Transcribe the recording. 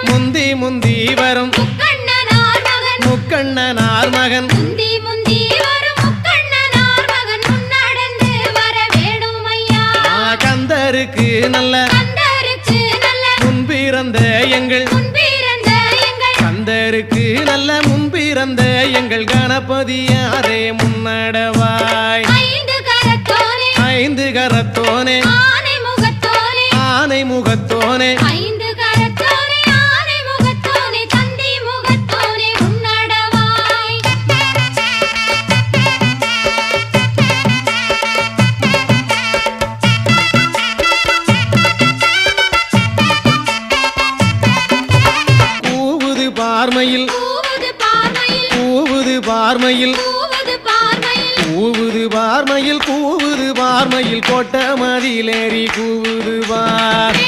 முந்தி முந்தி வரும் முக்கண்ணனார் மகன் கந்தருக்கு நல்ல முன்பிறந்த எங்கள் கந்தருக்கு நல்ல முன்பிறந்த எங்கள் கணபதியாரே முன்னடவாய் ஐந்து கரத்தோனே ஆனை முகத்தோனே பார்மையில் கூவுது பார்மையில் கூவுது பார்மையில் கூவுது பார்மையில் கோட்ட மதிலேறி கூவுது பார்